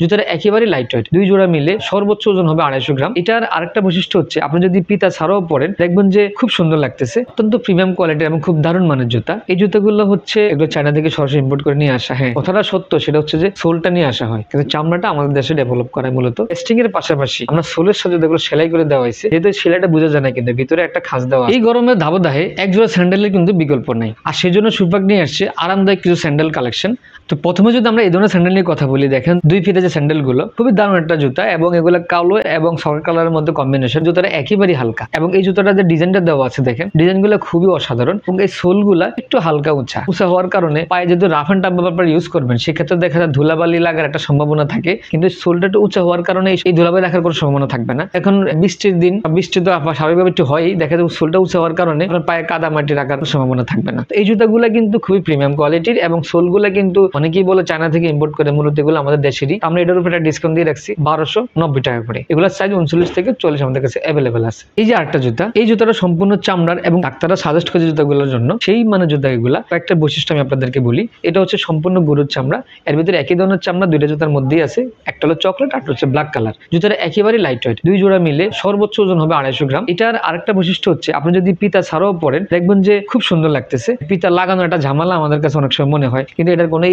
জুতাটা একেবারে light weight, দুই জোড়া মিলে সর্বোচ্চ ওজন হবে 250 গ্রাম। এটার আরেকটা বৈশিষ্ট্য হচ্ছে আপনি যদি পিতা ছাড়াও পরেন দেখবেন যে খুব সুন্দর লাগতেছে, অত্যন্ত প্রিমিয়াম কোয়ালিটি এবং খুব দারুণ মানের জুতা। এই জুতাগুলো হচ্ছে এগুলো চায়না থেকে সরাসরি ইম্পোর্ট করে নিয়ে আসা। হ্যাঁ, কথাটা সত্য, সেটা হচ্ছে যে সোলটা নিয়ে আসা হয়, কিন্তু চামড়াটা আমাদের দেশে ডেভেলপ করা মূলত। টেস্টিং এর পাশাপাশি আমরা সোলের সাথে যেগুলো সেলাই করে দেওয়া হয়েছে, যেহেতু সেলাইটা বোঝা যায় না কিন্তু ভিতরে একটা খাঁজ দেওয়া। এই গরমের দাবদাহে এক জোড়া স্যান্ডেলের কিন্তু বিকল্প নেই, আর সেজন্য সুপাক নিয়ে আসছে আরামদায়ক কিছু স্যান্ডেল কালেকশন। তো প্রথমে যদি আমরা এই ধরনের স্যান্ডেল নিয়ে কথা বলি, দেখেন দুই ফিতে যে স্যান্ডেল গুলো খুবই দারুণ একটা জুতা, এবং এগুলো কালো এবং সকেট কালারের মধ্যে কম্বিনেশন। জুতাটা একেবারেই হালকা, এবং এই জুতাটা যে ডিজাইনটা দেওয়া আছে দেখেন ডিজাইন গুলো খুবই অসাধারণ, এবং এই সোল গুলা একটু হালকা উঁচা হওয়ার কারণে পায়ে যদি রাফ এন্ড টাফ ব্যাপার ইউজ করবেন সেক্ষেত্রে দেখা যায় ধুলাবালি লাগার একটা সম্ভাবনা থাকে, কিন্তু সোলটা একটু উঁচা হওয়ার কারণে এই ধুলাবালি রাখার কোনো সম্ভাবনা থাকবে না। এখন বৃষ্টির দিন, বৃষ্টি তো স্বাভাবিকভাবে একটু হয়ই, দেখা যায় সোলটা উঁচা হওয়ার কারণে আপনার পায়ে কাদা মাটি রাখার সম্ভাবনা থাকবে না। এই জুতাগুলো কিন্তু খুবই প্রিমিয়াম কোয়ালিটির, এবং সোলগুলো কিন্তু অনেকেই বলে চায়না থেকে ইম্পোর্ট করে, মূলত এগুলো আমাদের দেশেরই। আমরা এটার উপরে একটা ডিসকাউন্ট দিয়ে রাখছি 1290 টাকা করে। এগুলোর সাইজ 39 থেকে 40 আমাদের কাছে অ্যাভেলেবেল আছে। এই যে আরেকটা জুতা, এই জুতাটা সম্পূর্ণ চামড়ার, এবং ডাক্তাররা সাজেস্ট করেছে জুতাগুলোর জন্য সেই মানে জুতা এগুলা। একটা বৈশিষ্ট্য আমি আপনাদেরকে বলি, এটা হচ্ছে সম্পূর্ণ গরুর চামড়া, এর ভিতরে একই ধরনের চামড়া দুইটা জুতার মধ্যেই আছে, একটা হলো চকলেট আর হচ্ছে ব্ল্যাক কালার। জুতাটা একেবারে লাইট ওয়েট, দুই জোড়া মিলে সর্বোচ্চ ওজন হবে 250 গ্রাম। এটার আরেকটা বৈশিষ্ট্য হচ্ছে আপনি যদি পিতা ছাড়াও পরেন দেখবেন যে খুব সুন্দর লাগতেছে। পিতা লাগানো একটা ঝামেলা আমাদের কাছে অনেক সময় মনে হয়, কিন্তু এটার কোনো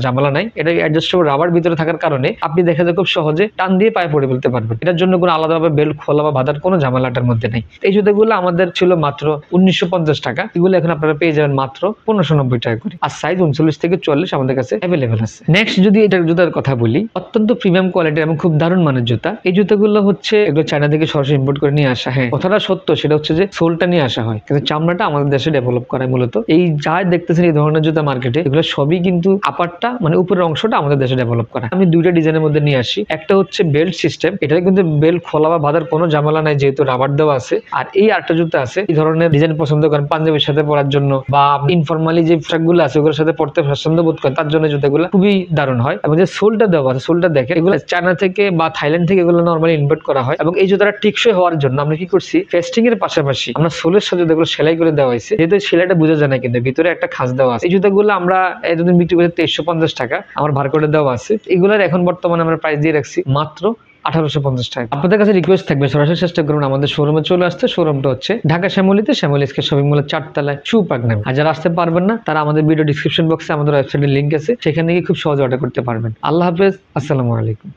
ঝামেলা নাই। এটা অ্যাডজাস্টেবল রাবার ভিতরে থাকার কারণে আপনি দেখা যায় খুব সহজে টান দিয়ে পায়ে পড়ে ফেলতে পারবেন। এটার জন্য কোনো আলাদাভাবে বেল্ট খোলা বা বাঁধার কোনো ঝামেলাটার মধ্যে নেই। এই জুতাগুলো আমাদের ছিল মাত্র 1950 টাকা, এগুলো এখন আপনারা পেয়ে যাবেন মাত্র 1590 টাকা করে, আর সাইজ 39 থেকে 40 আমাদের কাছে অ্যাভেলেবেল আছে। নেক্সট যদি এটার জুতার কথা বলি, অত্যন্ত প্রিমিয়াম কোয়ালিটির এবং খুব দারুণ মানের জুতা। এই জুতাগুলো হচ্ছে এগুলো চায়না থেকে সরাসরি ইম্পোর্ট করে নিয়ে আসা। হ্যাঁ, কথাটা সত্য, সেটা হচ্ছে যে সোলটা নিয়ে আসা হয়, কিন্তু চামড়াটা আমাদের দেশে ডেভেলপ করা মূলত। এই যা দেখতেছেন এই ধরনের জুতা মার্কেটে, এগুলো সবই কিন্তু আপারটা মানে উপরের অংশটা আমাদের দেশে ডেভেলপ করা। আমি দুইটা ডিজাইনের মধ্যে নিয়ে আসি, একটা হচ্ছে বেল্ট সিস্টেম, এটা কিন্তু বেল্ট খোলা বা বাঁধার কোনো ঝামেলা নাই যেহেতু রাবার দেওয়া আছে। আর এই আরেকটা জুতা আছে এই ধরনের ডিজাইন পছন্দ করেন পাঞ্জাবির সাথে পরার জন্য, বা ইনফরমালি যে পোশাকগুলো আছে ওগুলোর সাথে পড়তে পছন্দ বোধ করেন, তার জন্য জুতাগুলো খুবই দারুণ হয়। এবং যে সোলটা দেওয়া আছে, সোলটা দেখে এগুলো চায়না থেকে বা থাইল্যান্ড থেকে এগুলো নরমালি ইম্পোর্ট করা হয়। এবং এই জুতাটা টিকসই হওয়ার জন্য আমরা কি করছি, ফেস্টিং এর পাশাপাশি আমরা সোলের সাথে যেগুলো সেলাই করে দেওয়া হয়েছে, যেহেতু সেলাইটা বোঝা যায় না কিন্তু ভিতরে একটা খাঁজ দেওয়া আছে। এই জুতাগুলো আমরা এতদিন বিক্রি করতে 2350 টাকা, আমার ভারকোডে দেওয়া আছে। এগুলোর এখন বর্তমানে আমরা প্রাইস দিয়ে রাখছি মাত্র 1850 টাকা। আপনাদের কাছে রিকোয়েস্ট থাকবে সরাসরি চেষ্টা করুন আমাদের শোরুমে চলে আসতে। শোরুমটা হচ্ছে ঢাকা শ্যামলীতে, শ্যামলী স্কয়ার শপিং মলের 4 তলায় সুপাক নামে। আর যারা আসতে পারবেন না তারা আমাদের ভিডিও ডিসক্রিপশন বক্সে আমাদের ওয়েবসাইটের লিংক আছে, সেখানে গিয়ে খুব সহজে অর্ডার করতে পারবেন। আল্লাহ হাফেজ, আসসালামু আলাইকুম।